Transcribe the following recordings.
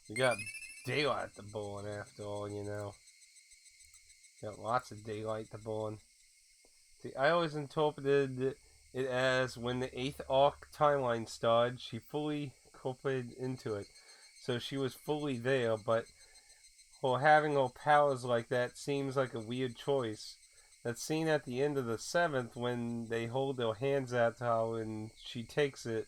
We got daylight to burn after all, you know. Got lots of daylight to burn. See, I always interpreted it as when the 8th arc timeline started, she fully incorporated into it. So she was fully there, but her having her powers like that seems like a weird choice. That scene at the end of the 7th when they hold their hands out to her and she takes it,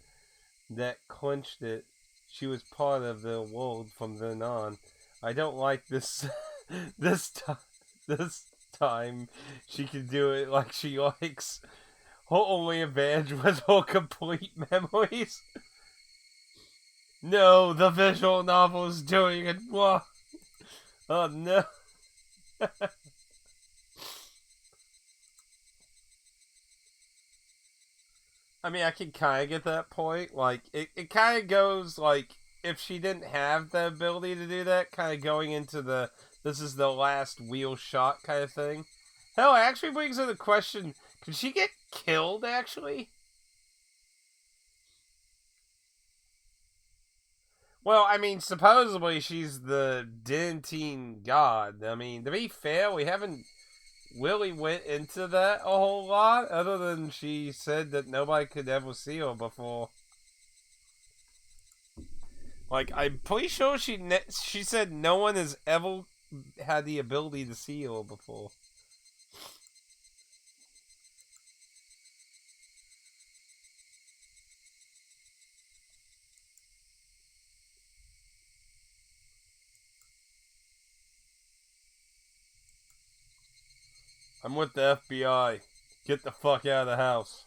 that clinched it. She was part of the world from then on. I don't like this this time. This time she can do it like she likes. Her only advantage was her complete memories. No, the visual novel is doing it wrong. Oh no. I mean, I can kind of get that point. Like, it kind of goes like if she didn't have the ability to do that, kind of going into the this is the last wheel shot kind of thing. Hell, it actually brings in the question: could she get killed? Actually, well, I mean, supposedly she's the Dentine god. I mean, to be fair, we haven't really went into that a whole lot, other than she said that nobody could ever see her before. Like, I'm pretty sure she said no one has ever had the ability to see her before. I'm with the FBI. Get the fuck out of the house.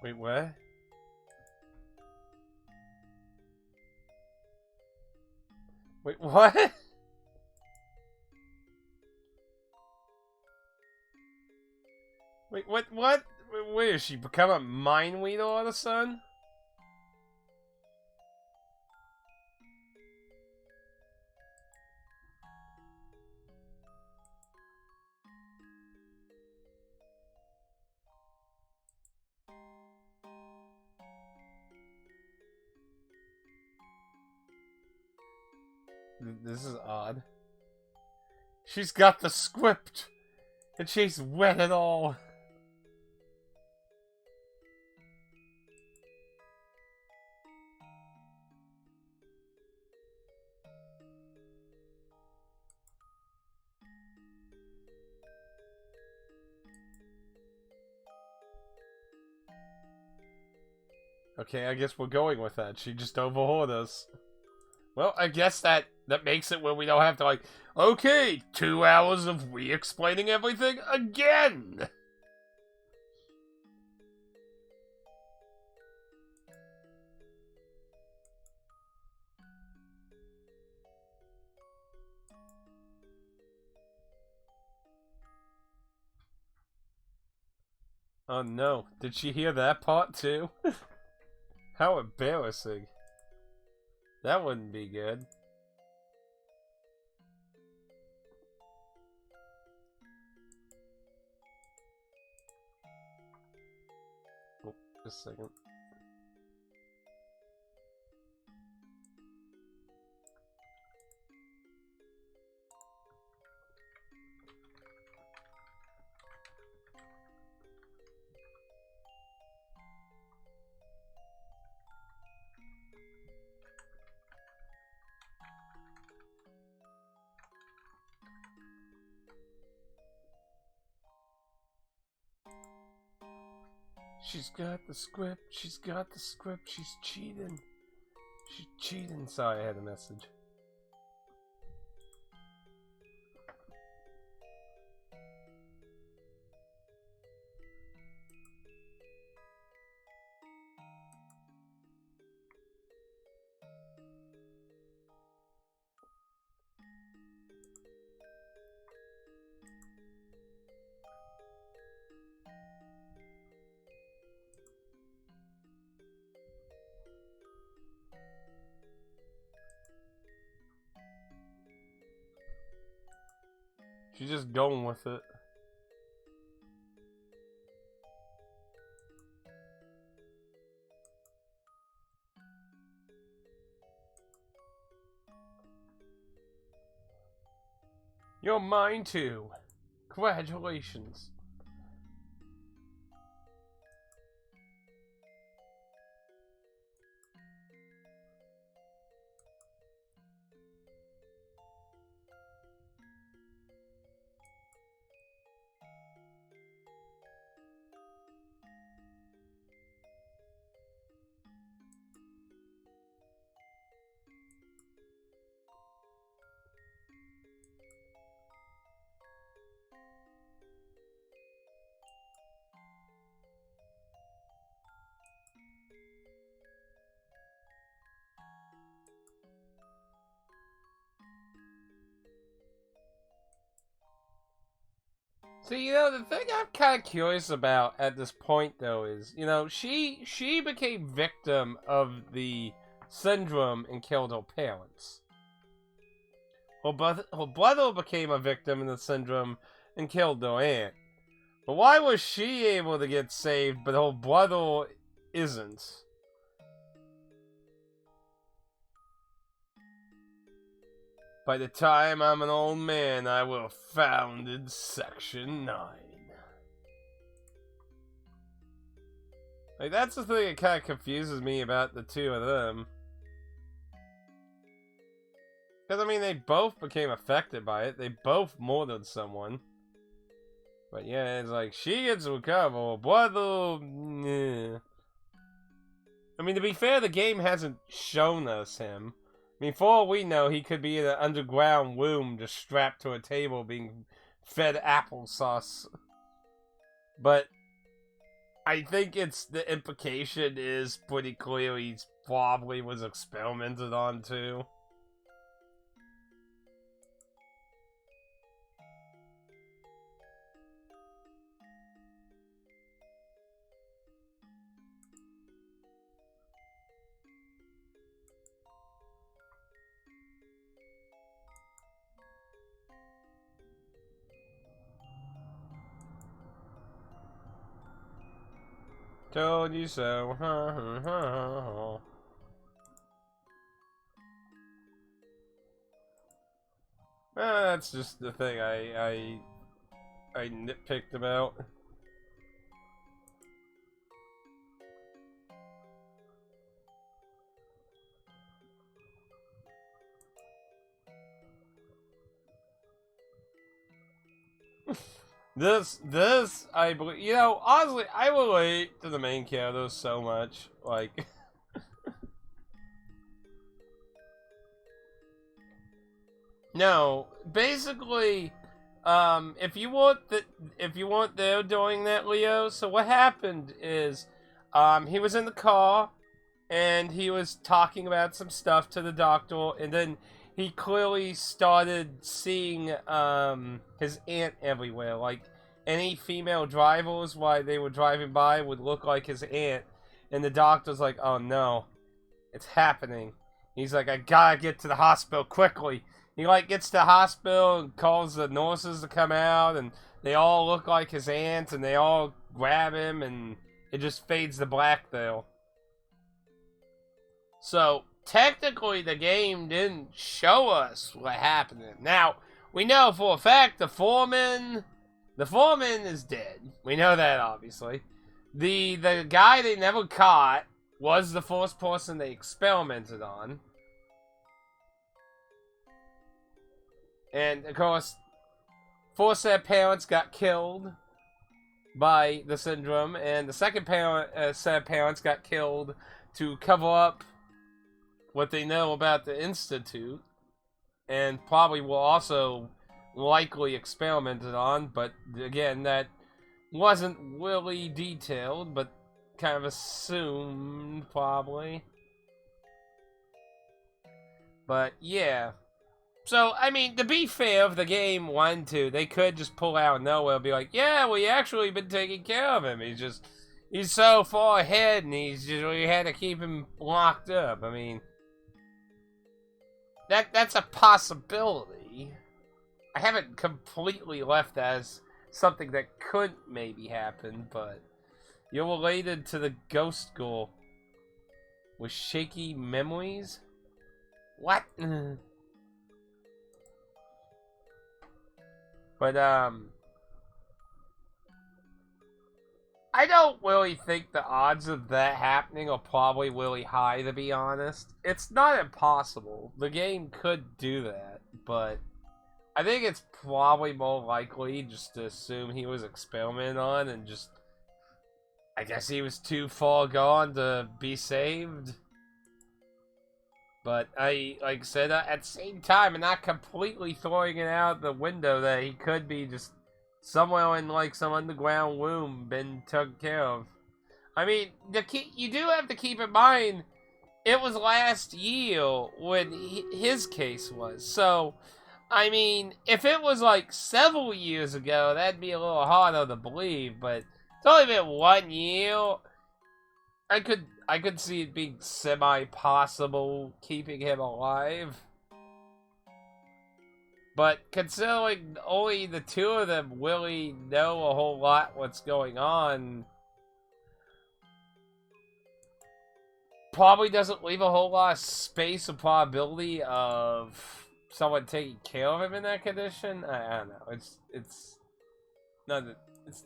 Wait, where? Wait, what? Wait, what? What? Where is she? Become a mind reader all of a sudden? This is odd. She's got the script, and she's read it all. Okay, I guess we're going with that. She just overheard us. Well, I guess that makes it where we don't have to like, okay, 2 hours of re-explaining everything again. Oh no, did she hear that part too? How embarrassing. That wouldn't be good. Oh, just a second. She's got the script. She's got the script. She's cheating. She's cheating. Sorry, I had a message. She's just going with it. You're mine too. Congratulations. See, the thing I'm kind of curious about at this point, though, is, she became victim of the syndrome and killed her parents. Her brother became a victim of the syndrome and killed her aunt. But why was she able to get saved, but her brother isn't? By the time I'm an old man, I will have founded Section 9. Like, that's the thing that kind of confuses me about the two of them. Because, I mean, they both became affected by it. They both murdered someone. But yeah, it's like, she gets to recover. Brother, yeah. I mean, to be fair, the game hasn't shown us him. I mean, for all we know, he could be in an underground room just strapped to a table being fed applesauce. But I think the implication is pretty clear he probably was experimented on too. Told you so. That's just the thing I nitpicked about. This, I believe, honestly, I relate to the main character so much, like, no, basically, if you want there doing that, Leo, so what happened is, he was in the car, and he was talking about some stuff to the doctor, and then he clearly started seeing his aunt everywhere. Like, any female drivers while they were driving by would look like his aunt. And the doctor's like, oh no, it's happening. He's like, I gotta get to the hospital quickly. He gets to the hospital and calls the nurses to come out, and they all look like his aunt, and they all grab him, and it just fades to black there. So, technically, the game didn't show us what happened. Now, we know for a fact the foreman is dead. We know that, obviously. The guy they never caught was the first person they experimented on. And, of course, four set of parents got killed by the syndrome, and the second set of parents got killed to cover up what they know about the Institute, and probably will also likely experimented on, but again, that wasn't really detailed, but kind of assumed, probably. But, yeah. So, I mean, to be fair, if the game wanted to, they could just pull out of nowhere and be like, yeah, we actually been taking care of him. He's so far ahead, and we had to keep him locked up. I mean, that's a possibility. I haven't completely left as something that could maybe happen, but you're related to the ghost girl with shaky memories? What? But, I don't really think the odds of that happening are probably really high, to be honest. It's not impossible. The game could do that, but I think it's probably more likely just to assume he was experimented on and just, I guess he was too far gone to be saved. But like I said, at the same time, I'm not completely throwing it out the window that he could be just somewhere in like some underground womb been taken care of. I mean, you do have to keep in mind it was last year when his case was. So, I mean, if it was like several years ago, that'd be a little harder to believe. But it's only been 1 year. I could see it being semi-possible keeping him alive. But considering only the two of them really know a whole lot what's going on, probably doesn't leave a whole lot of space or probability of someone taking care of him in that condition. I don't know. It's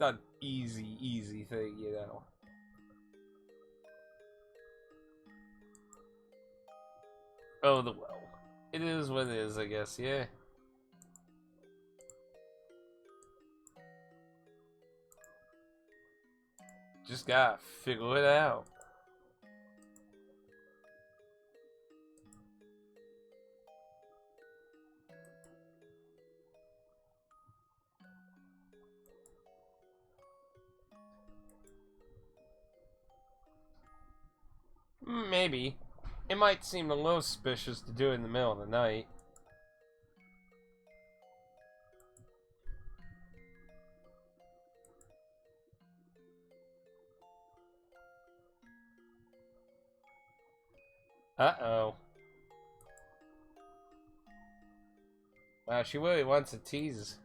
not easy thing, you know. Oh, the well. It is what it is, I guess, yeah. Just gotta figure it out. Maybe. It might seem a little suspicious to do it in the middle of the night. Uh-oh. Wow, she really wants to tease.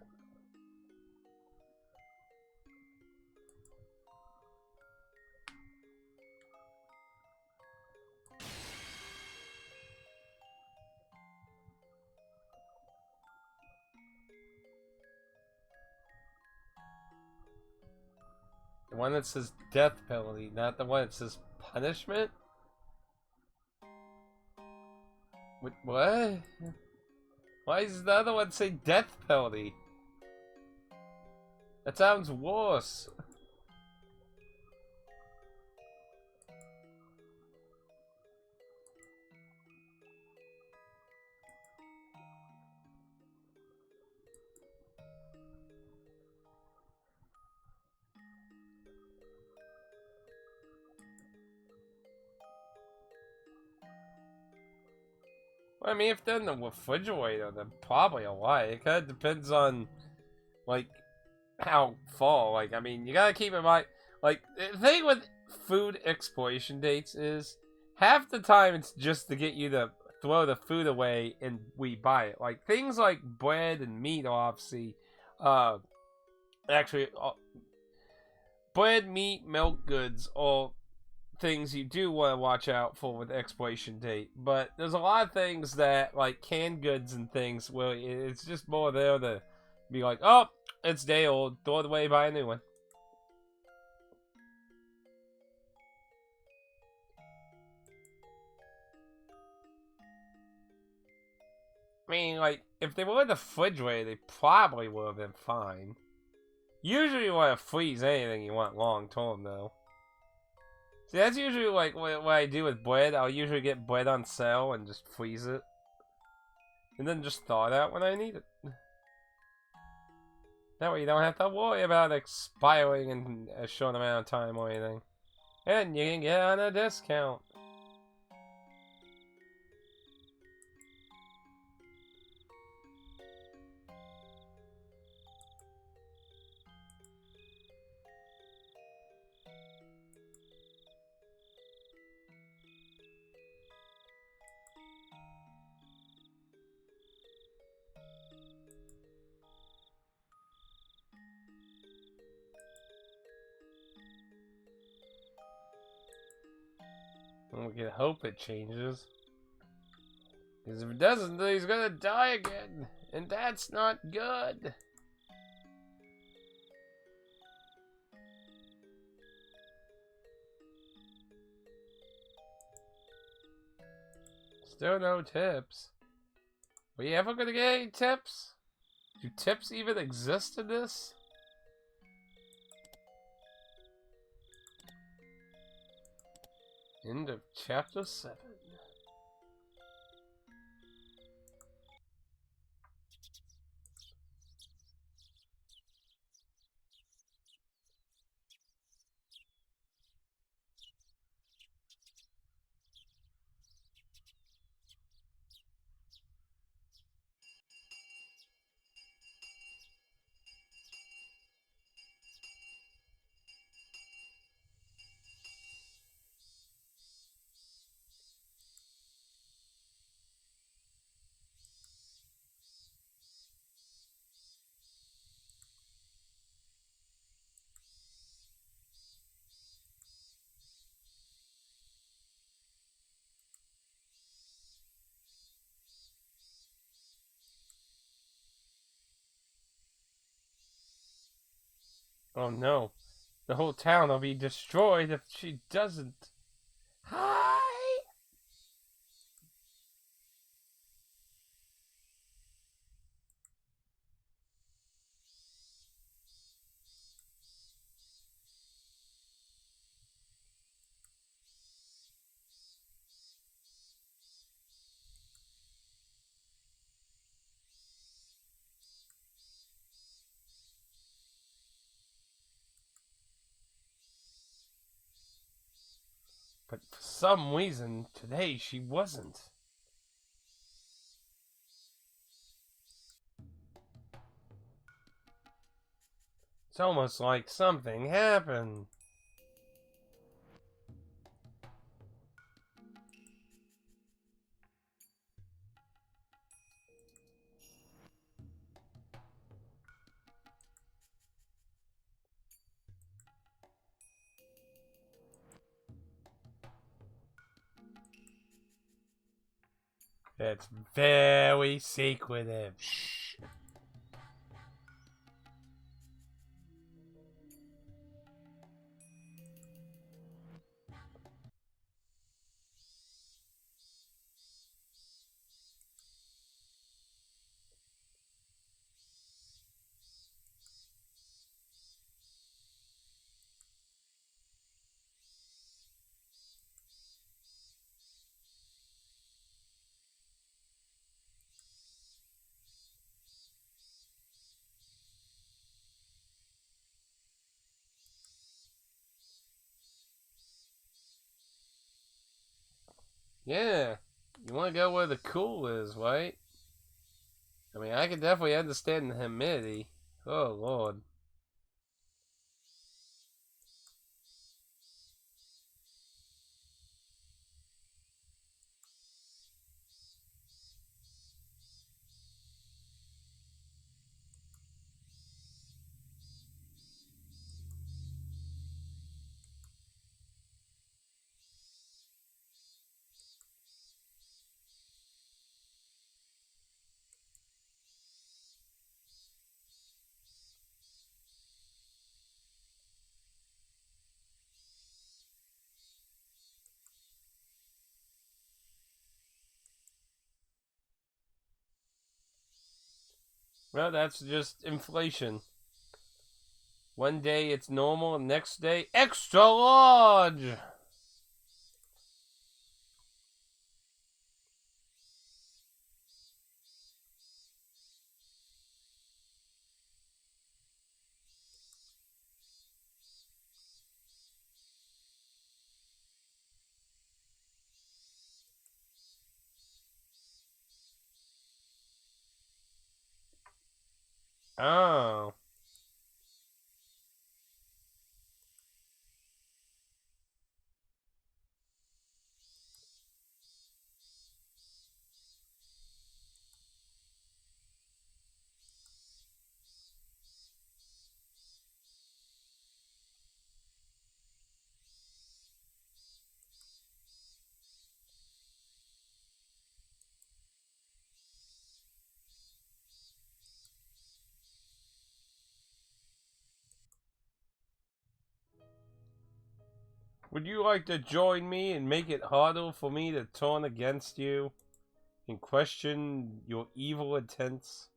The one that says death penalty, not the one that says punishment? What? Why does the other one say death penalty? That sounds worse. Well, I mean, if they're in the refrigerator, then probably a lot. It kind of depends on, like, how far. Like, I mean, you gotta keep in mind, like, the thing with food expiration dates is half the time it's just to get you to throw the food away and we buy it. Like, things like bread and meat, obviously, actually, bread, meat, milk goods, all things you do want to watch out for with expiration date. But there's a lot of things that, like canned goods and things, where it's just more there to be like, oh, it's day old, throw it away, buy a new one. I mean, like, if they were in the refrigerator, they probably would have been fine. Usually you want to freeze anything you want long term, though. See, that's usually like what I do with bread. I'll usually get bread on sale and just freeze it. And then just thaw it out when I need it. That way you don't have to worry about expiring in a short amount of time or anything. And you can get on a discount. And we can hope it changes. Because if it doesn't, then he's gonna die again. And that's not good. Still no tips. Are you ever gonna get any tips? Do tips even exist in this? End of chapter 7. Oh no. The whole town will be destroyed if she doesn't. Hi! But for some reason, today she wasn't. It's almost like something happened. It's very secretive. Shh. Yeah. You want to go where the cool is, right? I mean, I can definitely understand the humidity. Oh, Lord. Well, that's just inflation. One day it's normal, and next day, extra large! Oh. Would you like to join me and make it harder for me to turn against you and question your evil intents?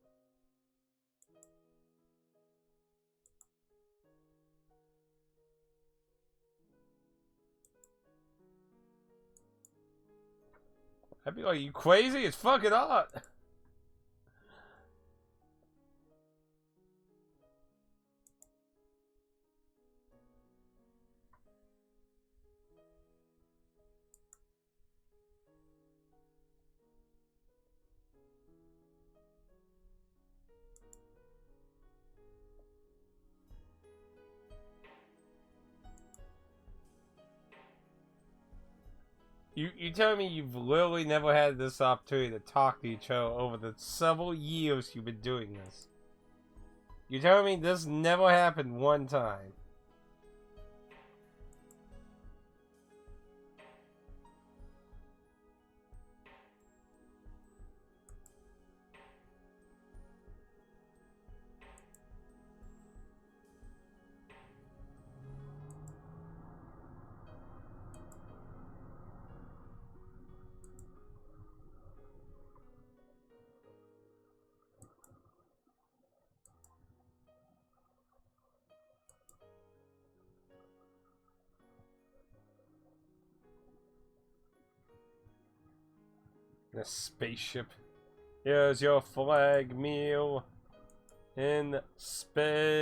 I'd be like, you crazy? It's fucking art. You tell me you've literally never had this opportunity to talk to each other over the several years you've been doing this. You tell me this never happened one time. A spaceship. Here's your flag meal in space.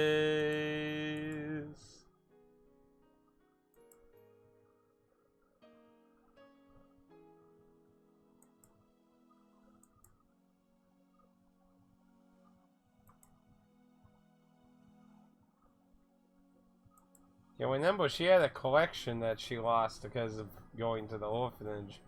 Yeah, remember she had a collection that she lost because of going to the orphanage.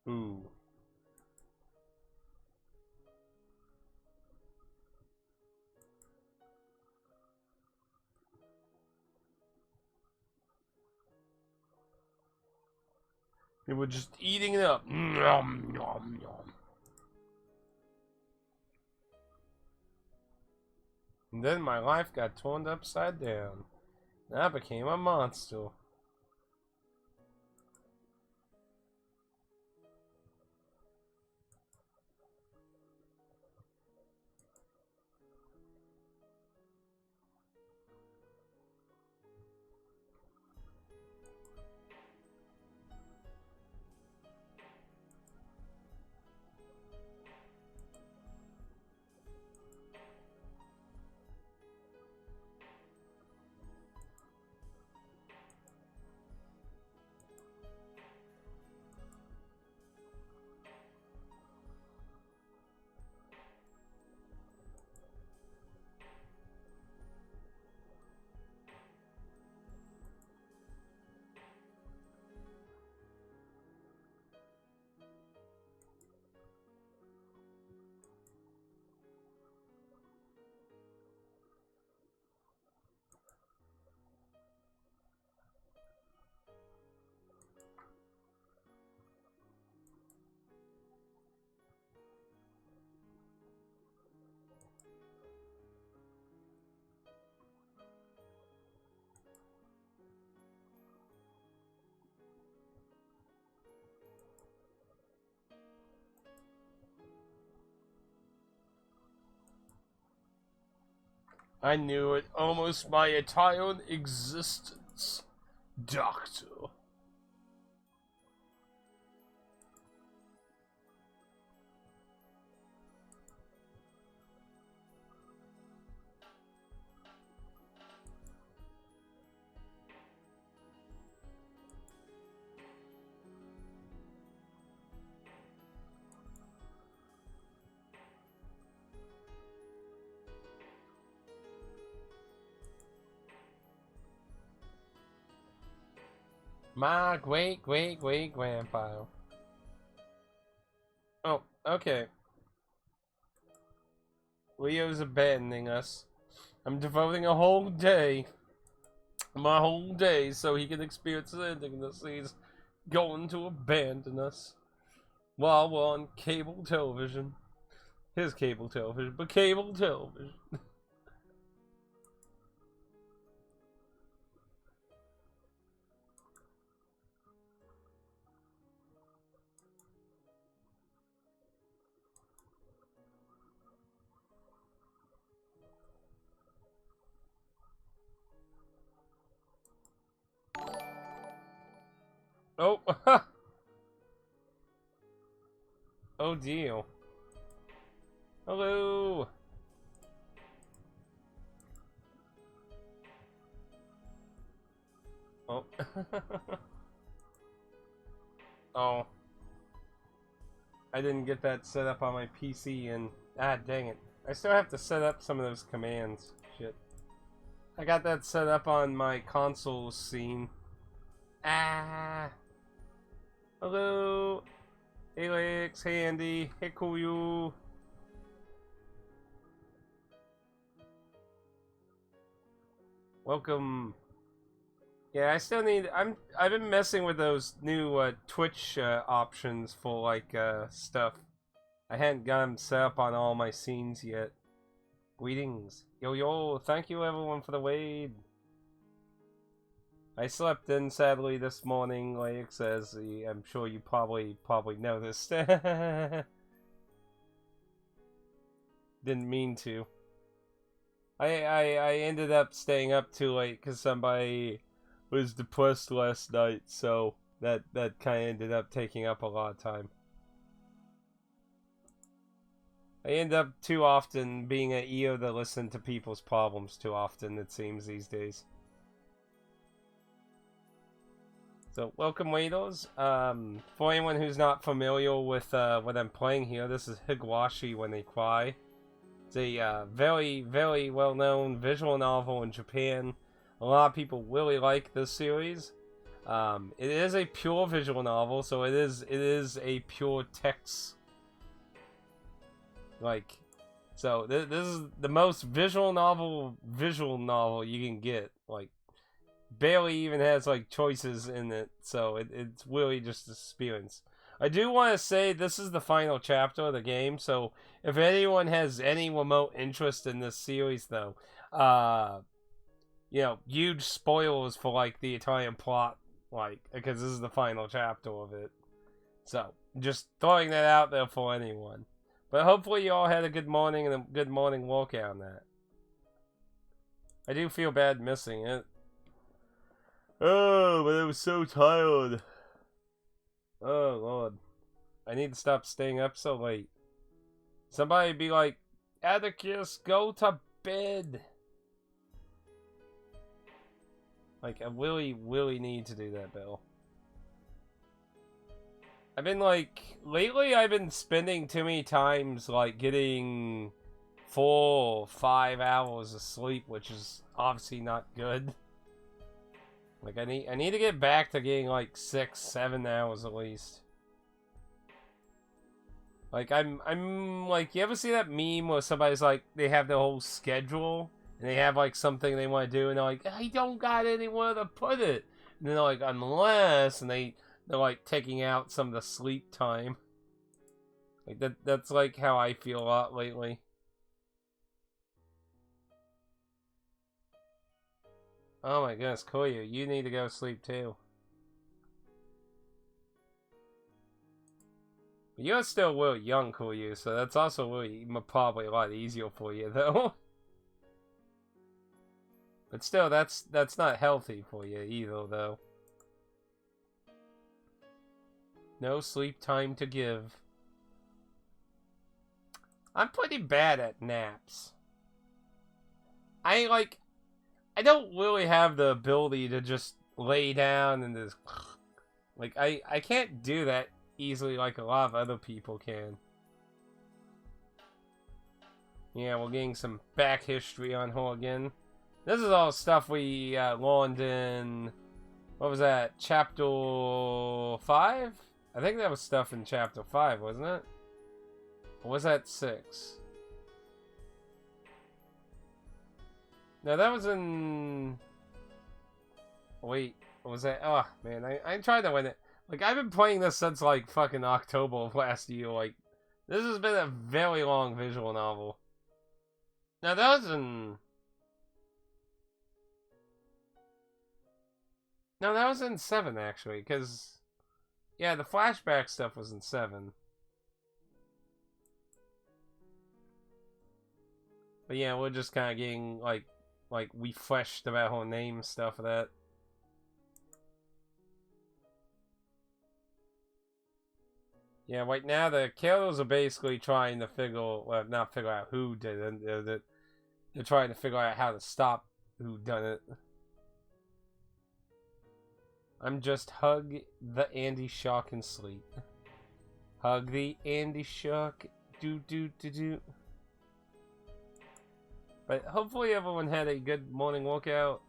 Ooh. They were just eating it up. Nom, nom, nom. And then my life got turned upside down. And I became a monster. I knew it almost my entire existence, Doctor. My great-great-great-grandpa. Oh, okay. Leo's abandoning us. I'm devoting a whole day, my whole day, so he can experience the ending this. He's going to abandon us while we're on cable television. His cable television, but cable television. Oh, oh deal. Hello. Oh. Oh. I didn't get that set up on my PC and dang it. I still have to set up some of those commands. Shit. I got that set up on my console scene. Ah. Hello. Hey Lex, hey Andy, hey Koyu. Welcome. Yeah, I still need. I've been messing with those new Twitch options for like stuff. I hadn't got them set up on all my scenes yet. Greetings, yo yo! Thank you everyone for the raid. I slept in sadly this morning, like it says. I'm sure you probably noticed. Didn't mean to. I ended up staying up too late because somebody was depressed last night, so that kind of ended up taking up a lot of time. I end up too often being an ear to listen to people's problems too often, it seems, these days. So, welcome, waiters. For anyone who's not familiar with what I'm playing here, this is Higurashi When They Cry. It's a very, very well-known visual novel in Japan. A lot of people really like this series. It is a pure visual novel, so it is a pure text. Like, so this is the most visual novel you can get. Like, barely even has like choices in it, so it's really just experience. I do want to say this is the final chapter of the game, so if anyone has any remote interest in this series, though, you know, huge spoilers for like the Italian plot, like, because this is the final chapter of it. So just throwing that out there for anyone. But hopefully you all had a good morning and a good morning workout on that. I do feel bad missing it. Oh, but I was so tired. Oh, Lord. I need to stop staying up so late. Somebody be like, Atticus, go to bed. Like, I really need to do that, Bill. I've been like, lately I've been spending too many times, like, getting 4 or 5 hours of sleep, which is obviously not good. Like, I need to get back to getting, like, 6, 7 hours at least. Like, I'm like, you ever see that meme where somebody's like, they have their whole schedule, and they have, like, something they want to do, and they're like, I don't got anywhere to put it. And then they're like, unless, and they're like taking out some of the sleep time. Like that's like how I feel a lot lately. Oh my goodness, Koyu, you need to go sleep too. You're still really young, Koyu, so that's also really probably a lot easier for you though. But still, that's not healthy for you either though. No sleep time to give. I'm pretty bad at naps. I don't really have the ability to just lay down and just like I can't do that easily like a lot of other people can. Yeah, we're getting some back history on her again. This is all stuff we learned in What was that? Chapter 5? I think that was stuff in Chapter 5, wasn't it? Or was that 6? No, that was in... Wait, what was that? Oh, man, I tried to win it. Like, I've been playing this since, like, fucking October of last year. Like, this has been a very long visual novel. Now, that was in... No, that was in 7, actually, because... Yeah, the flashback stuff was in 7. But yeah, we're just kind of getting, like, we fleshed about her name stuff of that. Yeah, right now the killers are basically trying to not figure out who did it. They're trying to figure out how to stop who done it. I'm just hug the Andy Shark and sleep. Hug the Andy Shark. Do. But hopefully everyone had a good morning workout.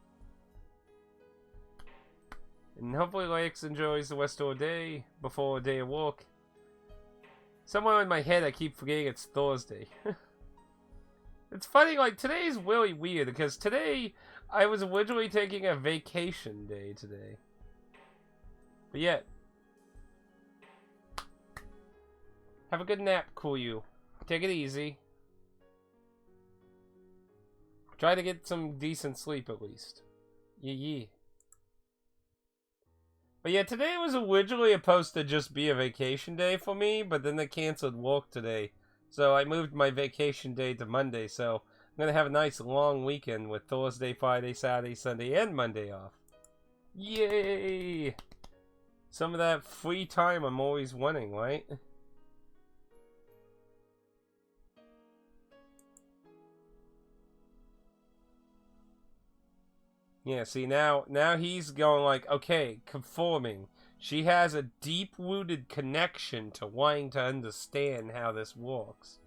And hopefully Lex enjoys the rest of the day before a day of work. Somewhere in my head I keep forgetting it's Thursday. It's funny, like, today's really weird because today I was originally taking a vacation day today. But yet, have a good nap, cool you. Take it easy. Try to get some decent sleep at least. Yeah. But yeah, today was originally supposed to just be a vacation day for me, but then they canceled work today. So I moved my vacation day to Monday, so I'm going to have a nice long weekend with Thursday, Friday, Saturday, Sunday, and Monday off. Yay! Some of that free time I'm always wanting, right? Yeah, see, now he's going like, okay, conforming. She has a deep-rooted connection to wanting to understand how this works.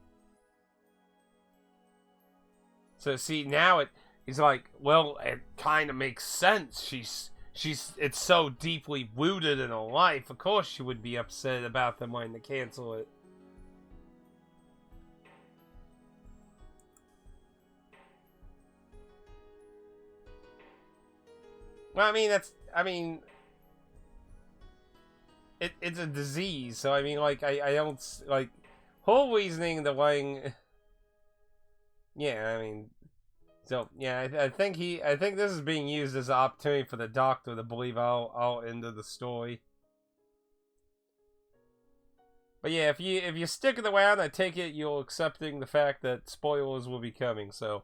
So see, now he's like, well, it kind of makes sense. It's so deeply rooted in her life. Of course she would be upset about them wanting to cancel it. Well, I mean, it's a disease, so I mean, like, I don't, like, whole reasoning the lying, yeah, I mean, so, yeah, I think this is being used as an opportunity for the Doctor to believe all into the story. But yeah, if you stick it around, I take it you're accepting the fact that spoilers will be coming, so.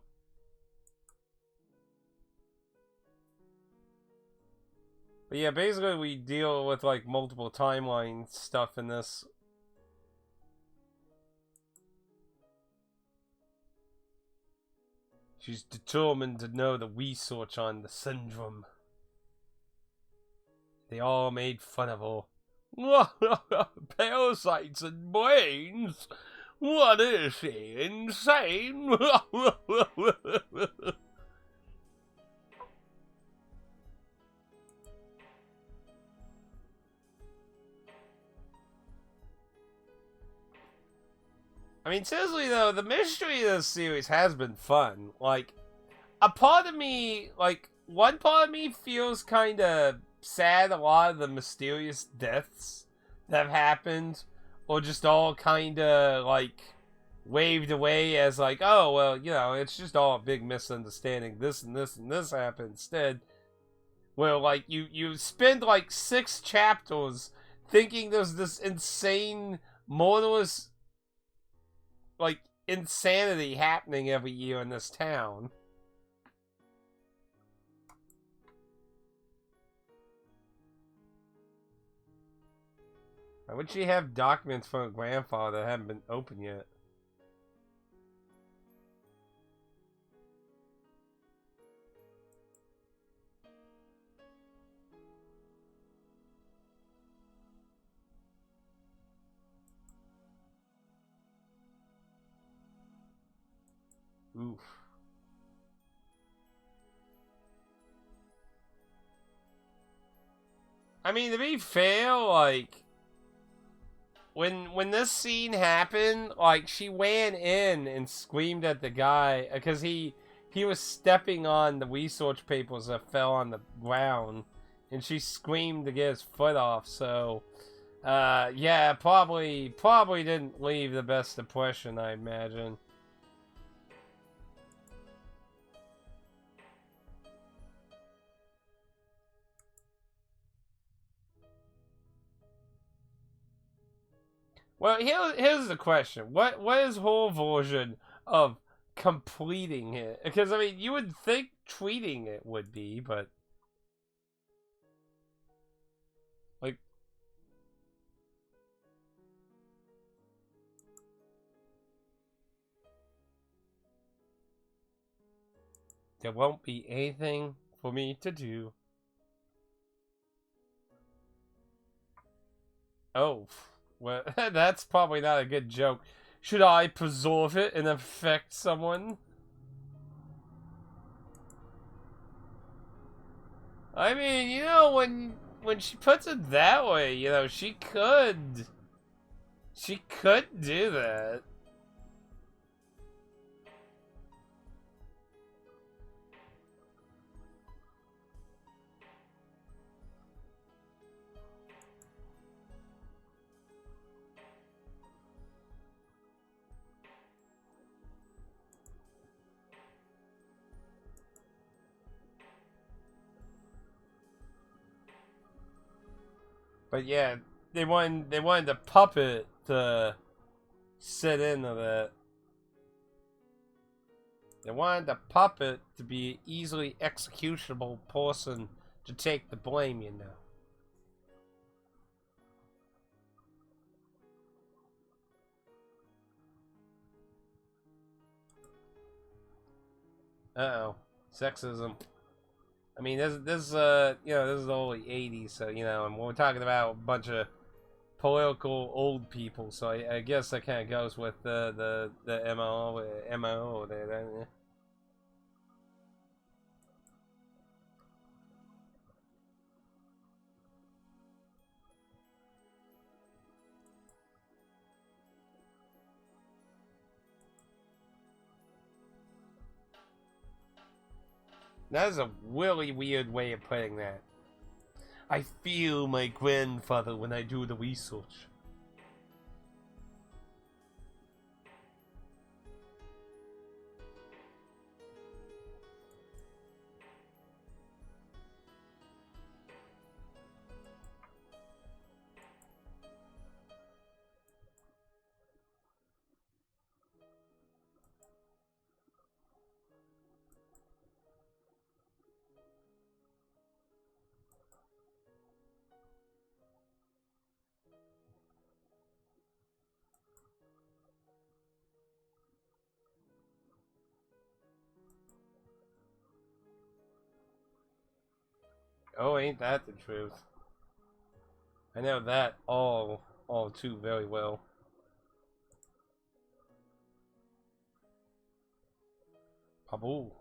But yeah, basically we deal with, like, multiple timeline stuff in this. She's determined to know the research on the syndrome. They all made fun of her. Parasites and brains? What is she, insane? I mean, seriously though, the mystery of this series has been fun. Like, a part of me, like, one part of me feels kind of sad a lot of the mysterious deaths that have happened, or just all kind of, like, waved away as, like, oh, well, you know, it's just all a big misunderstanding. This and this and this happened instead. Where, like, you spend, like, 6 chapters thinking there's this insane, mortalist, like, insanity happening every year in this town. Why would she have documents from her grandfather that haven't been opened yet? Oof. I mean, to be fair, like, when this scene happened, like, she ran in and screamed at the guy because he was stepping on the research papers that fell on the ground, and she screamed to get his foot off. So, yeah, probably didn't leave the best impression, I imagine. Well, here's the question: what is her version of completing it? Because I mean, you would think treating it would be, but like, there won't be anything for me to do. Oh, well, that's probably not a good joke. Should I preserve it and affect someone? I mean, you know, when she puts it that way, you know, she could do that. But yeah, they wanted the puppet to sit into that. They wanted the puppet to be an easily executable person to take the blame, you know. Uh-oh. Sexism. I mean, this is the early '80s, so you know, and we're talking about a bunch of political old people, so I guess that kind of goes with the MO there. That is a really weird way of putting that. I feel my grandfather when I do the research. Oh, ain't that the truth? I know that all too very well. Pabu.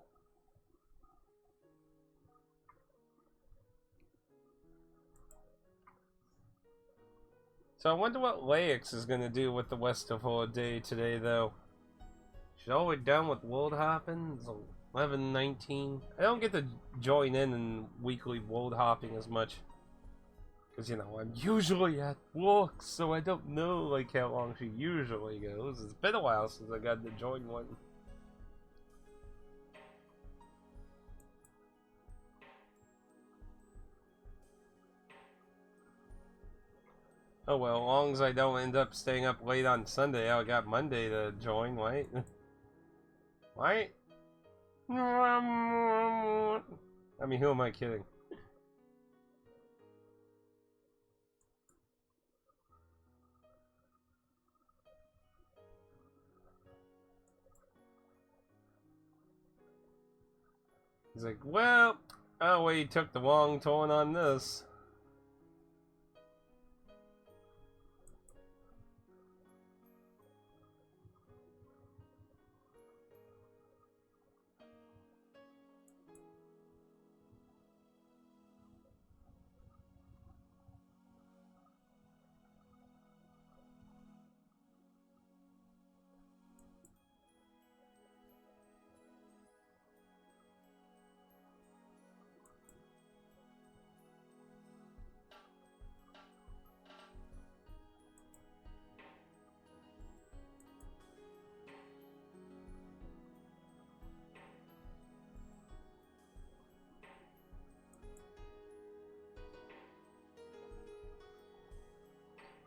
So I wonder what Laix is gonna do with the rest of her day today, though. She's already done with world hopping. It's 11:19. I don't get to join in weekly world hopping as much. Because, you know, I'm usually at work, so I don't know, like, how long she usually goes. It's been a while since I got to join one. Oh well, as long as I don't end up staying up late on Sunday, I got Monday to join, right? Right? I mean, who am I kidding? He's like, well, oh, we took the wrong turn on this.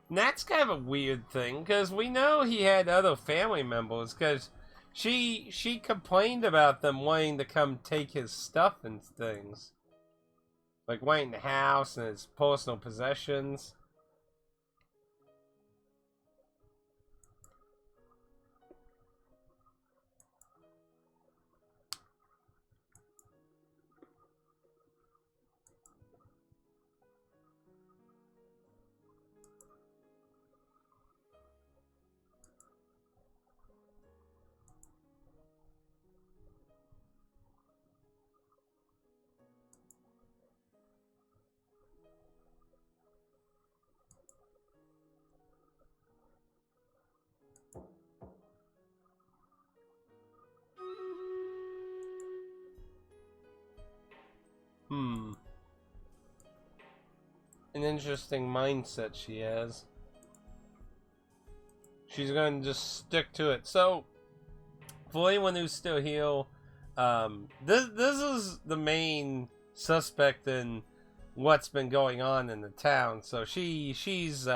And that's kind of a weird thing, because we know he had other family members, because she complained about them wanting to come take his stuff and things. Like wanting the house and his personal possessions. An interesting mindset she has. She's going to just stick to it. So, for anyone who's still here, this is the main suspect in what's been going on in the town. So she's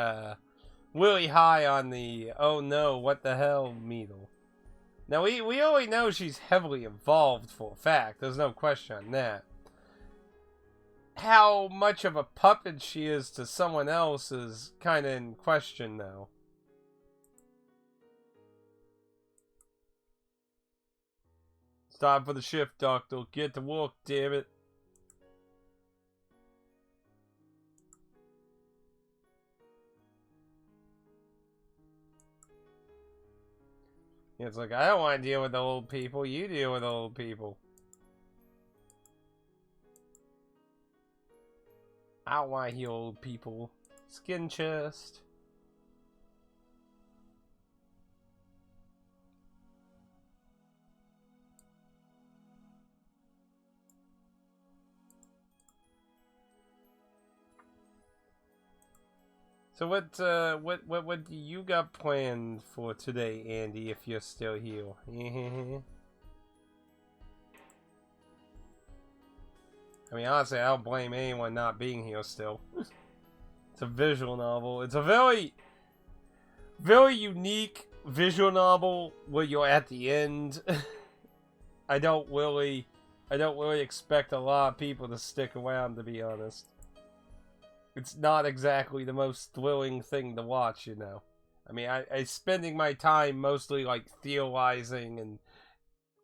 really high on the oh no, what the hell meter. Now we already know she's heavily involved for a fact. There's no question on that. How much of a puppet she is to someone else is kind of in question now. It's time for the shift, Doctor. Get to work, damn it. It's like, I don't want to deal with the old people. You deal with the old people. I don't want to heal old people. Skin chest. So what do you got planned for today, Andy, if you're still here? I mean, honestly, I don't blame anyone not being here still. It's a visual novel. It's a very, very unique visual novel where you're at the end. I don't really expect a lot of people to stick around, to be honest. It's not exactly the most thrilling thing to watch, you know. I mean, I spending my time mostly like theorizing and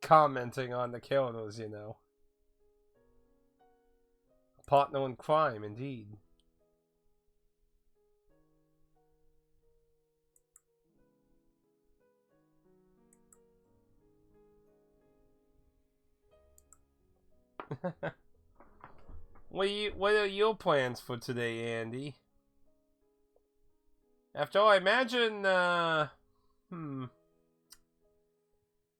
commenting on the characters, you know. Partner in crime, indeed. What are your plans for today, Andy? After all, I imagine,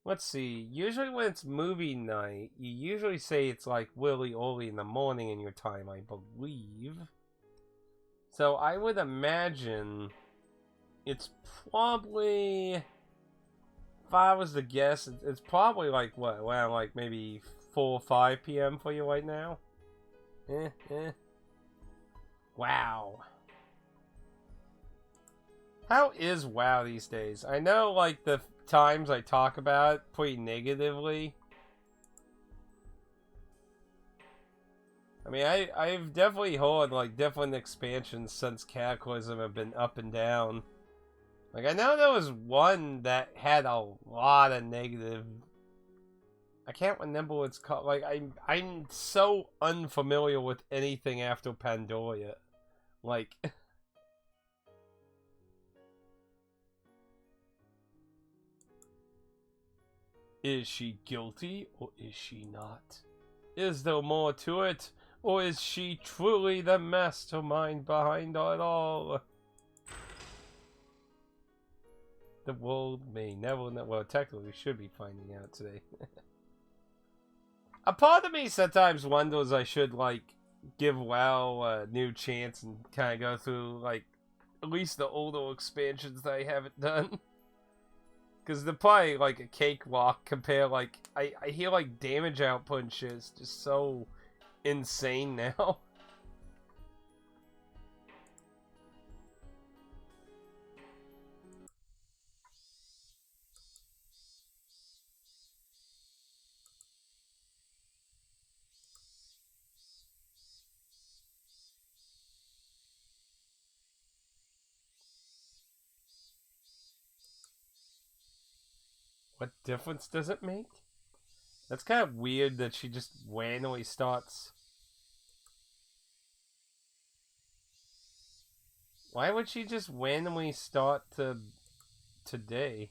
let's see. Usually when it's movie night, you usually say it's like really early in the morning in your time, I believe. So I would imagine it's probably, if I was to guess, it's probably like what, around like maybe 4 or 5 p.m. for you right now? Wow. How is WoW these days? I know, like, the times I talk about it pretty negatively. I mean, I've definitely heard, like, different expansions since Cataclysm have been up and down. Like, I know there was one that had a lot of negative... I can't remember what it's called. Like, I'm so unfamiliar with anything after Pandoria. Like... Is she guilty, or is she not? Is there more to it, or is she truly the mastermind behind it all? The world may never know. Well, technically, we should be finding out today. A part of me sometimes wonders I should, like, give WoW a new chance and kind of go through, like, at least the older expansions that I haven't done. Because they're probably, like, a cakewalk compared, like, I hear, like, damage output and shit is just so insane now. What difference does it make? That's kind of weird that she just randomly starts. Why would she just randomly start today?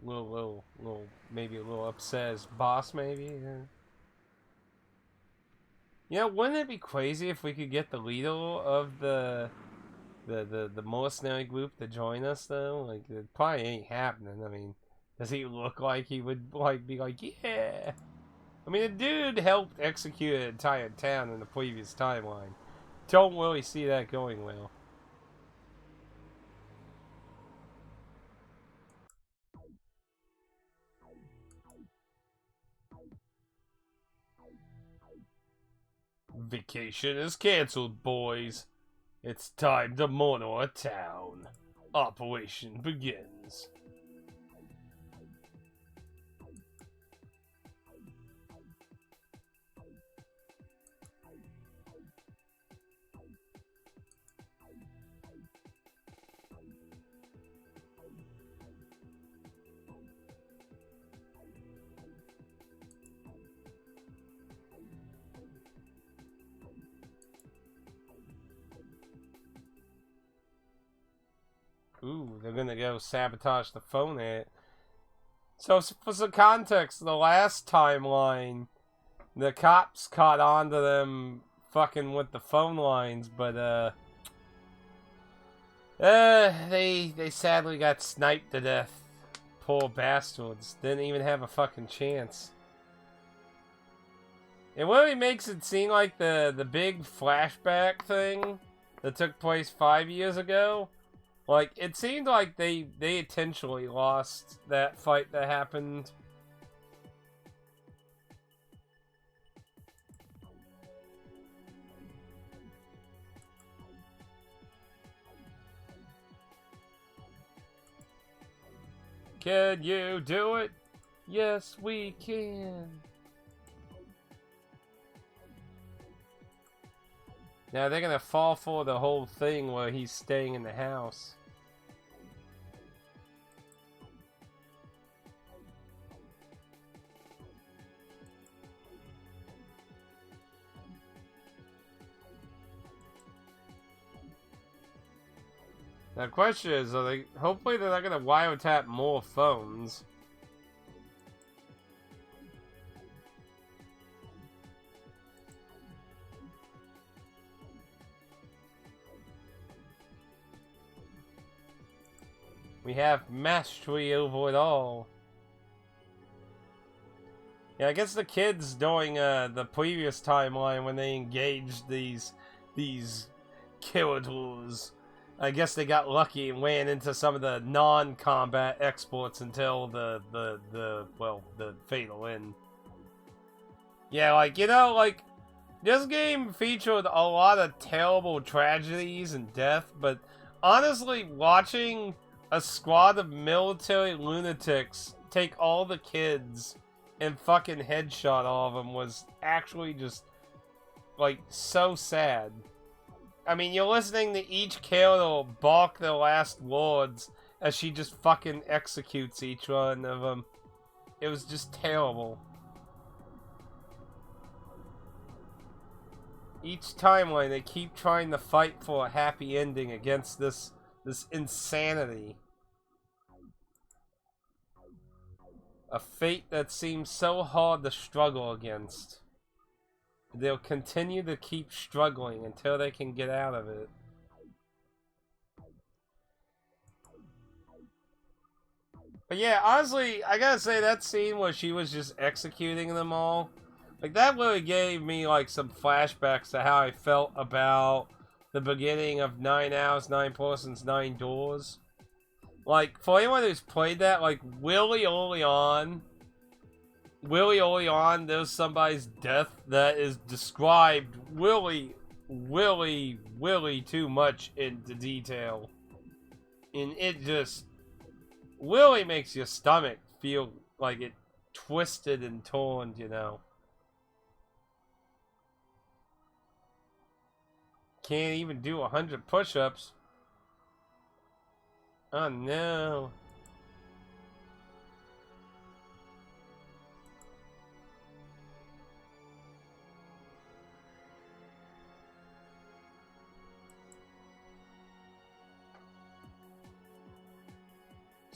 Little, maybe a little upset as boss, maybe. Yeah. You know, wouldn't it be crazy if we could get the leader of the mercenary group to join us though? Like, it probably ain't happening. I mean, does he look like he would be like, yeah? I mean, the dude helped execute an entire town in the previous timeline. Don't really see that going well. Vacation is canceled, boys. It's time to mourn our town. Operation begins. Ooh, they're gonna go sabotage the phone at. So, for some context, the last timeline, the cops caught on to them fucking with the phone lines, but, they sadly got sniped to death. Poor bastards. Didn't even have a fucking chance. It really makes it seem like the big flashback thing that took place 5 years ago. Like, it seemed like they intentionally lost that fight that happened. Can you do it? Yes, we can. Now they're gonna fall for the whole thing where he's staying in the house. Now the question is, hopefully they're not gonna wiretap more phones. We have mastery over it all. Yeah, I guess the kids during the previous timeline when they engaged these characters, I guess they got lucky and ran into some of the non-combat exports until the fatal end. Yeah, like, you know, like, this game featured a lot of terrible tragedies and death, but honestly, watching a squad of military lunatics take all the kids and fucking headshot all of them was actually just, like, so sad. I mean, you're listening to each character balk their last words as she just fucking executes each one of them. It was just terrible. Each timeline, they keep trying to fight for a happy ending against this insanity. A fate that seems so hard to struggle against. They'll continue to keep struggling until they can get out of it. But yeah, honestly, I gotta say that scene where she was just executing them all, like, that really gave me, like, some flashbacks to how I felt about the beginning of 9 Hours, 9 Persons, 9 Doors. Like, for anyone who's played that, like, really early on, there's somebody's death that is described really too much into detail. And it just really makes your stomach feel like it twisted and torn, you know. Can't even do 100 push-ups. Oh no.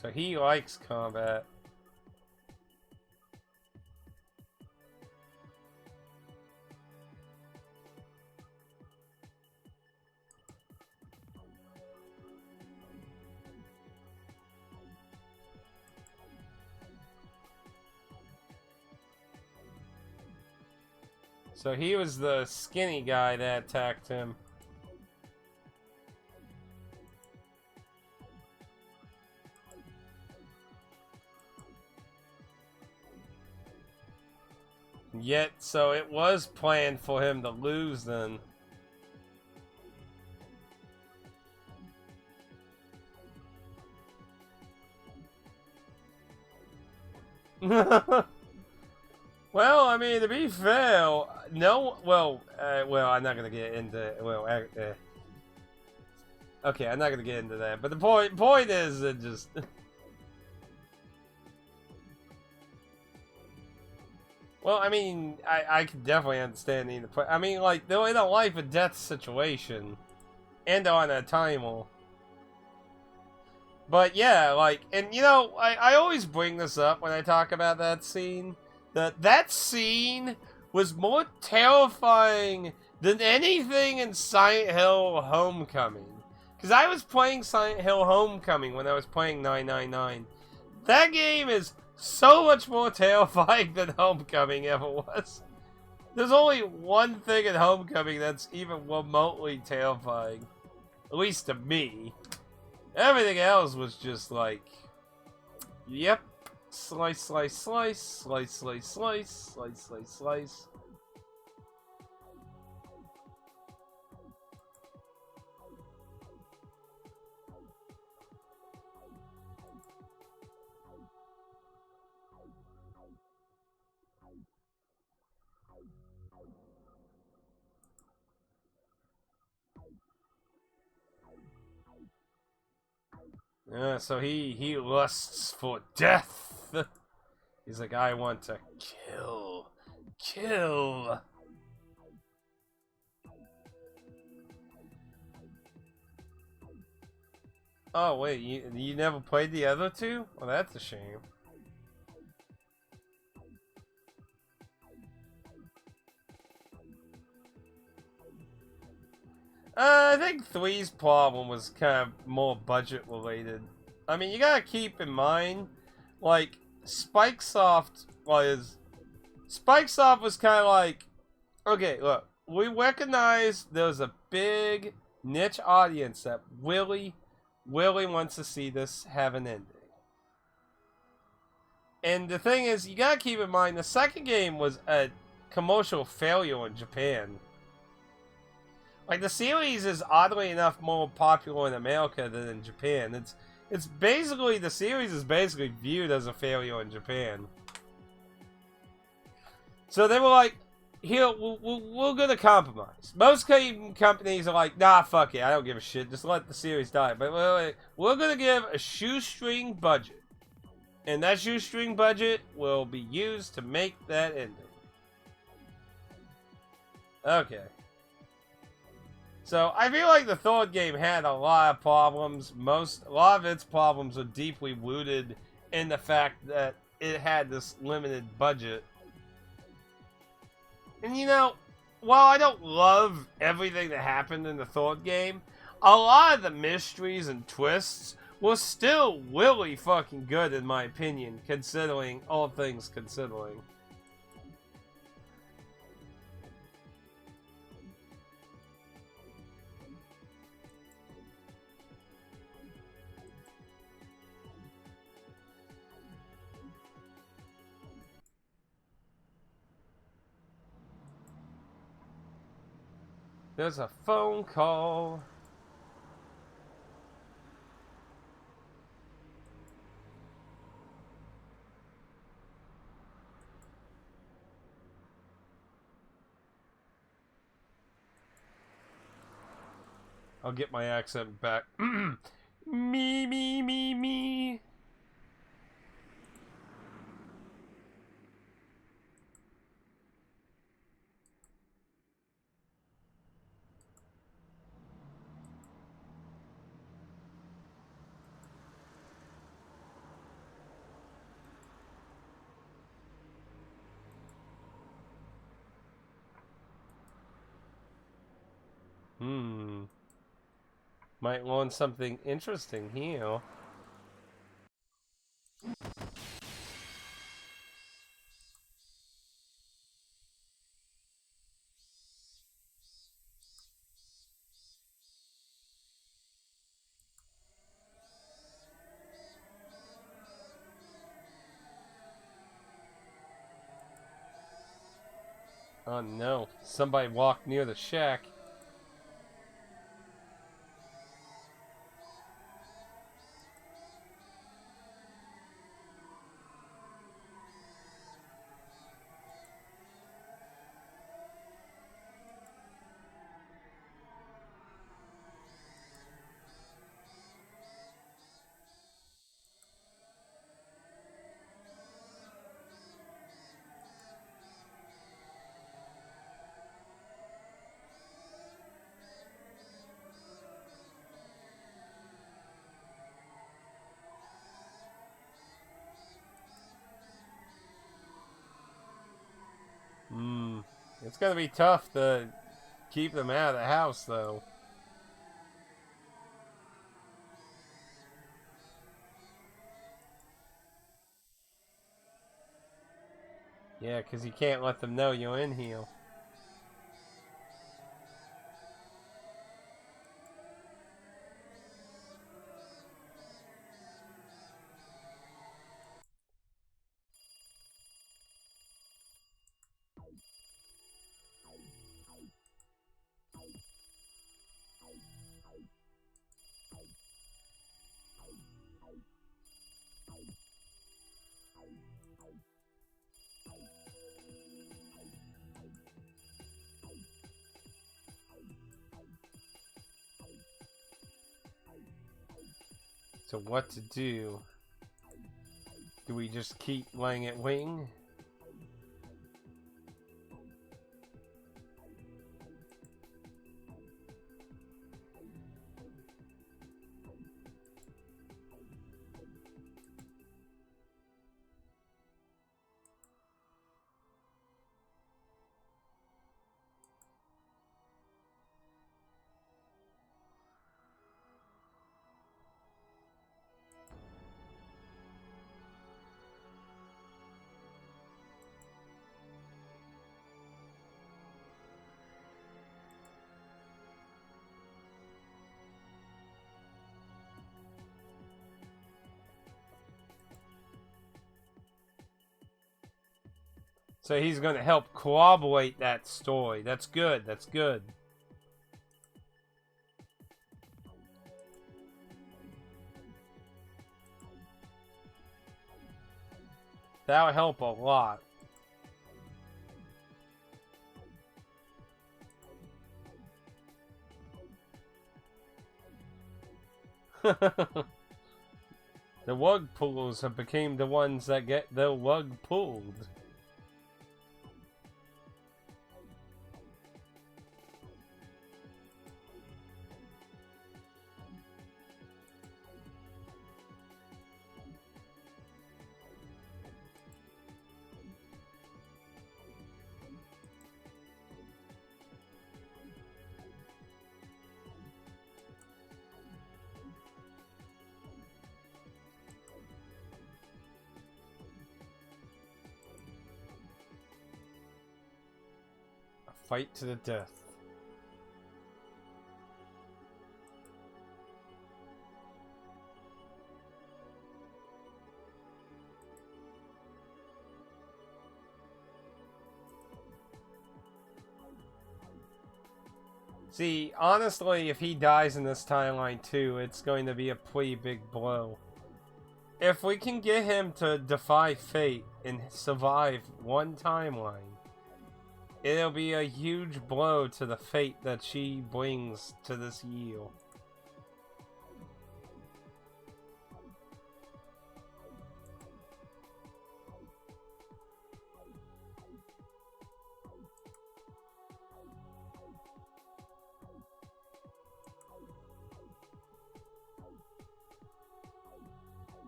So he likes combat. So he was the skinny guy that attacked him. Yet, so it was planned for him to lose then. Well, I mean, to be fair, no. Well, I'm not gonna get into. Okay, I'm not gonna get into that. But the point is, it just. Well, I mean, I can definitely understand the play. I mean, like, they're in a life or death situation, and on a timer. But yeah, like, and you know, I always bring this up when I talk about that scene. That scene was more terrifying than anything in Silent Hill Homecoming. Because I was playing Silent Hill Homecoming when I was playing 999. That game is so much more terrifying than Homecoming ever was. There's only one thing in Homecoming that's even remotely terrifying. At least to me. Everything else was just like, yep. Slice, slice, slice, slice, slice, slice, slice, slice, slice. So he lusts for death. He's like, I want to kill. Oh wait, you never played the other two? Well, that's a shame. I think 3's problem was kind of more budget related. I mean, you gotta keep in mind, like, Spikesoft was kind of like, okay, look, we recognize there's a big niche audience that really wants to see this have an ending. And the thing is, you gotta keep in mind, the second game was a commercial failure in Japan. Like, the series is oddly enough more popular in America than in Japan. It's basically, the series is basically viewed as a failure in Japan. So they were like, here, we're gonna compromise. Most game companies are like, nah, fuck it, I don't give a shit, just let the series die. But we're gonna give a shoestring budget. And that shoestring budget will be used to make that ending. Okay. So, I feel like the third game had a lot of problems. A lot of its problems are deeply rooted in the fact that it had this limited budget. And you know, while I don't love everything that happened in the third game, a lot of the mysteries and twists were still really fucking good in my opinion, considering all things considering. There's a phone call. I'll get my accent back. Me, me, me, me. Might learn something interesting here. Oh no, somebody walked near the shack. It's gonna be tough to keep them out of the house, though. Yeah, because you can't let them know you're in here. So what to do? Do we just keep laying it wing? So he's going to help corroborate that story. That's good. That's good. That'll help a lot. The rug pullers have become the ones that get their rug pulled. Fight to the death. See, honestly, if he dies in this timeline too, it's going to be a pretty big blow. If we can get him to defy fate and survive one timeline, it'll be a huge blow to the fate that she brings to this year.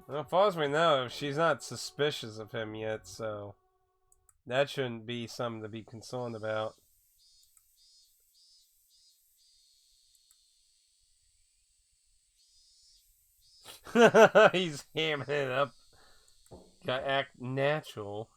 Well, as far as we know, she's not suspicious of him yet, so that shouldn't be something to be concerned about. He's hamming it up. Gotta act natural.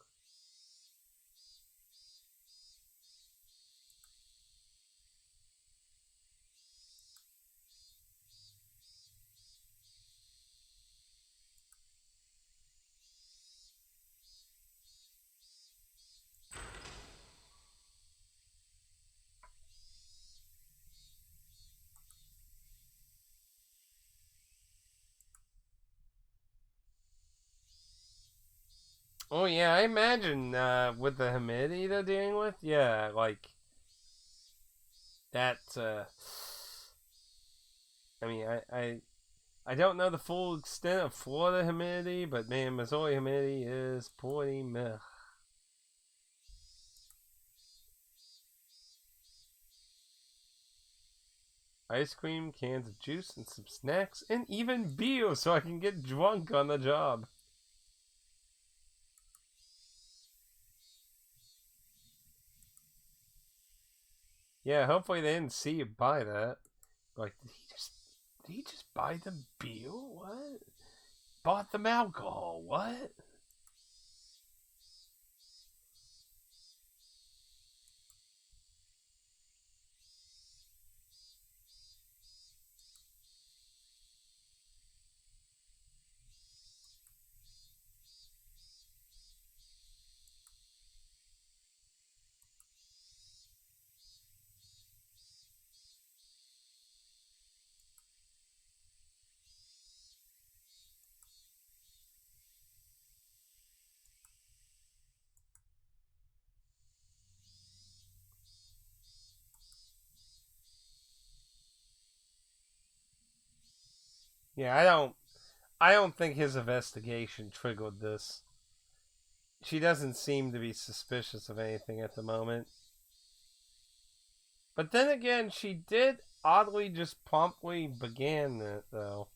Oh yeah, I imagine with the humidity they're dealing with, yeah, like that. I mean, I don't know the full extent of Florida humidity, but man, Missouri humidity is pretty meh. Ice cream, cans of juice, and some snacks, and even beer so I can get drunk on the job. Yeah, hopefully they didn't see you buy that. Like, did he just buy them beer? What? Bought them alcohol? What? Yeah, I don't think his investigation triggered this. She doesn't seem to be suspicious of anything at the moment. But then again, she did oddly just promptly begin it, though.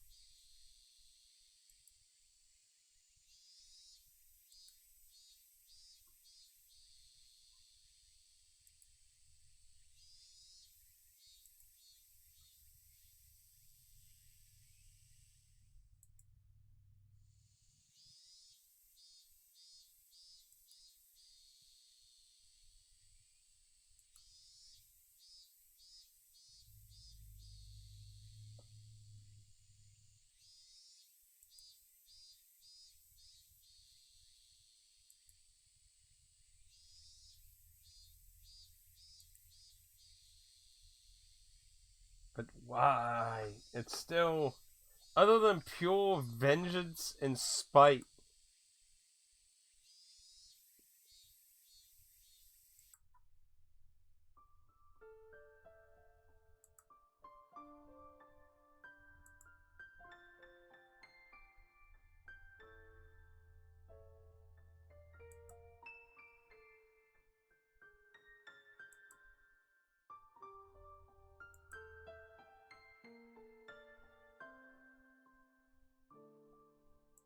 But why? It's still, other than pure vengeance and spite.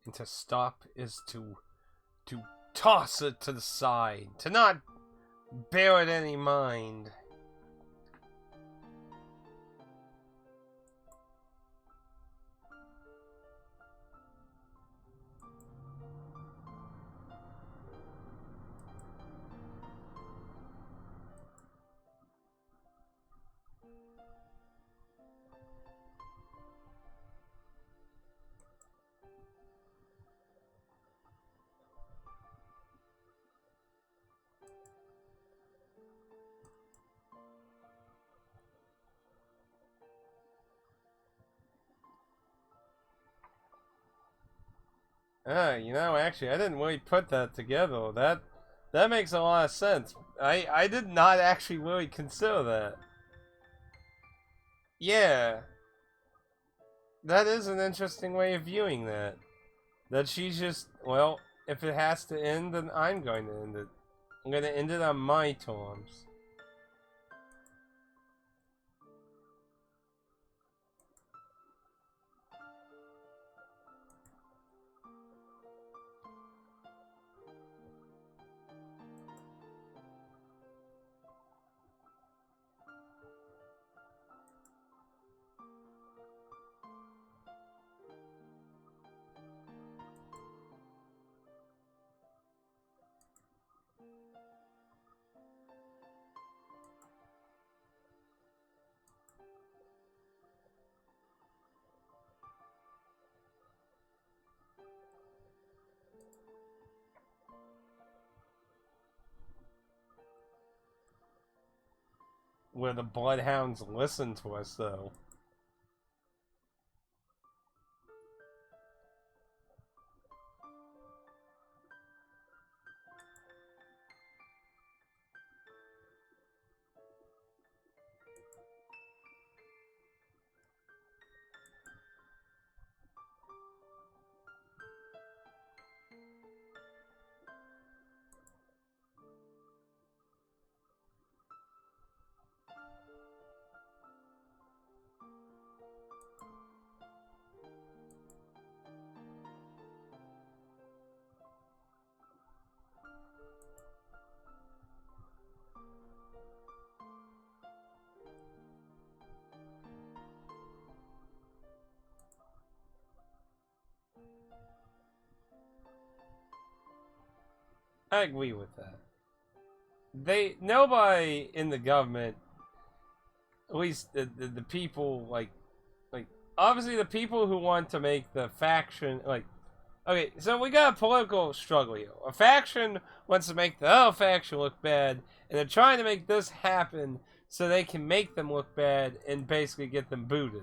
And to stop is to toss it to the side, to not bear it any mind. Actually, I didn't really put that together. That makes a lot of sense. I did not actually really consider that. Yeah, that is an interesting way of viewing that. That she's just, well, if it has to end, then I'm going to end it. I'm going to end it on my terms. Where the bloodhounds listen to us, though. I agree with that. Nobody in the government, at least the people, like, obviously the people who want to make the faction, like, okay, so we got a political struggle here. A faction wants to make the other faction look bad, and they're trying to make this happen so they can make them look bad and basically get them booted.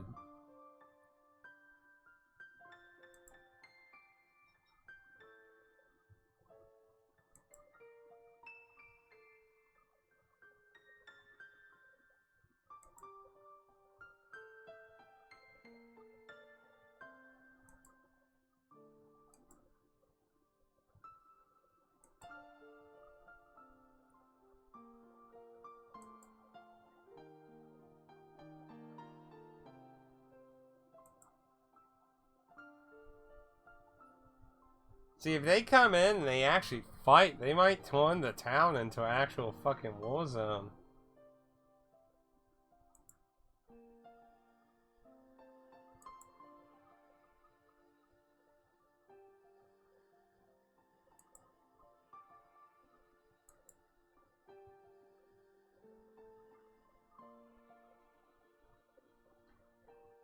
See, if they come in and they actually fight, they might turn the town into an actual fucking war zone.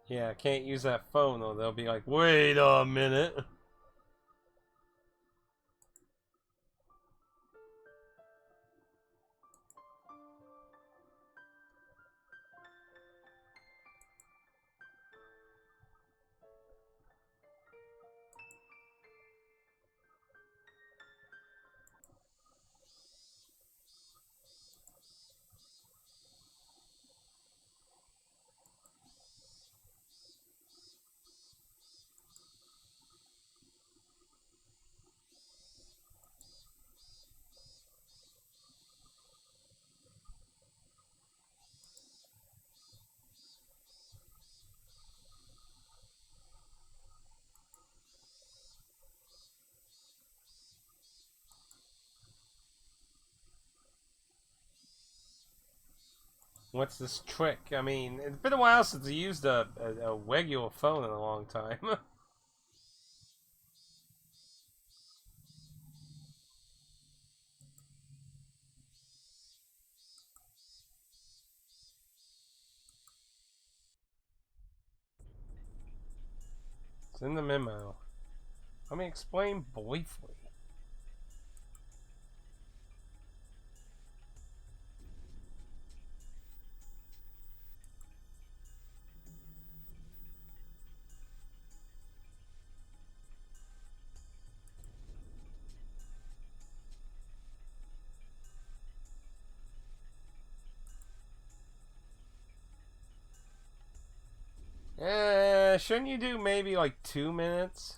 Yeah, I can't use that phone or they'll be like, wait a minute. What's this trick? I mean, it's been a while since I used a regular phone in a long time. It's in the memo. Let me explain briefly. shouldn't you do maybe like 2 minutes?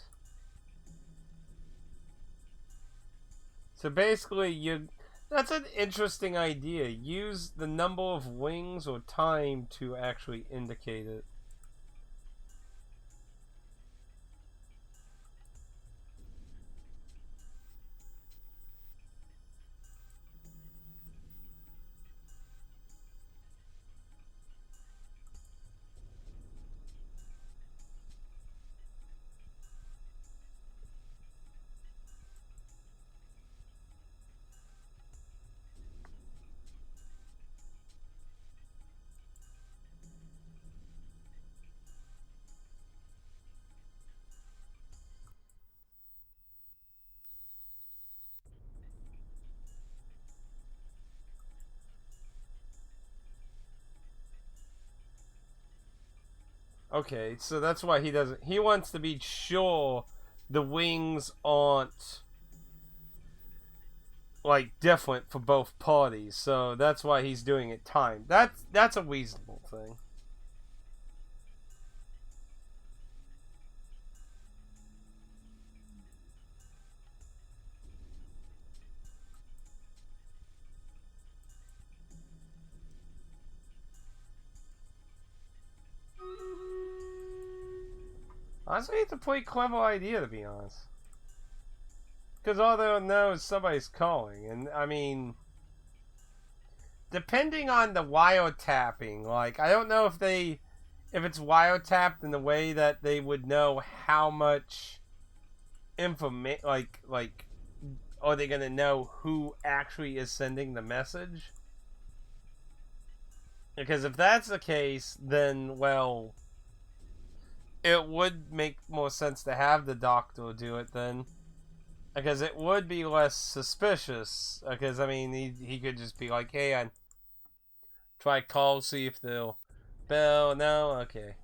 So basically, that's an interesting idea. Use the number of wings or time to actually indicate it. Okay, so that's why he doesn't. He wants to be sure the wings aren't like different for both parties. So that's why he's doing it timed. That's a reasonable thing. Honestly, it's a pretty clever idea, to be honest. Because all they'll know is somebody's calling. And, I mean, depending on the wiretapping, like, I don't know if it's wiretapped in the way that they would know how much information, like, are they going to know who actually is sending the message? Because if that's the case, then, well, it would make more sense to have the doctor do it then. Because it would be less suspicious. Because, I mean, he could just be like, hey, I try call, see if they'll bell. No? Okay.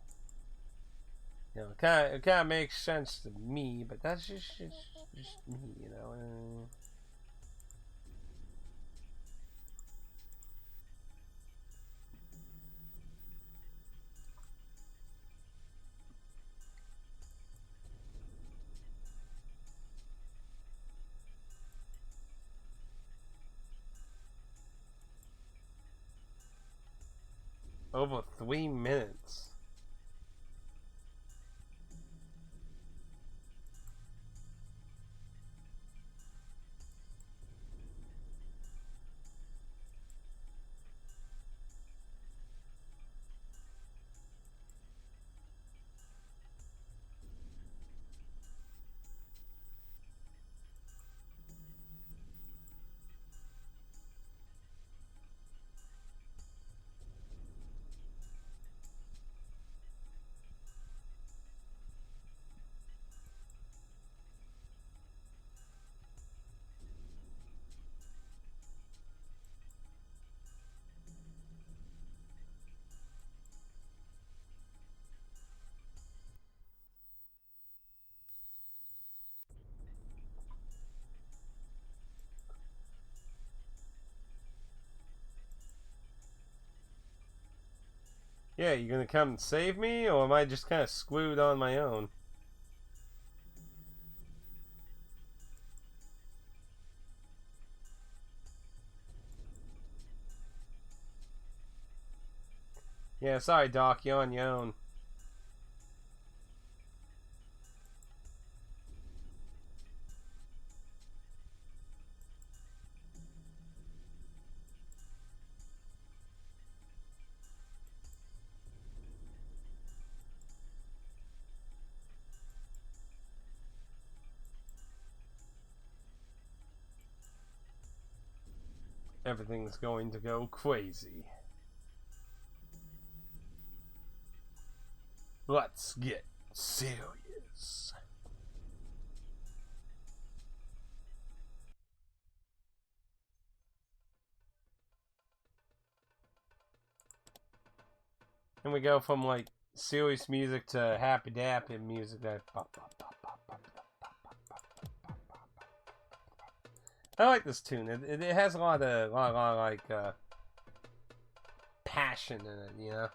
You know, it kind of makes sense to me, but that's just me, you know. Over 3 minutes. Yeah, you gonna come and save me, or am I just kind of screwed on my own? Yeah, sorry, Doc, you're on your own. Everything's going to go crazy. Let's get serious. And we go from like serious music to happy dappy music. I like this tune. It has a lot of like passion in it, you know.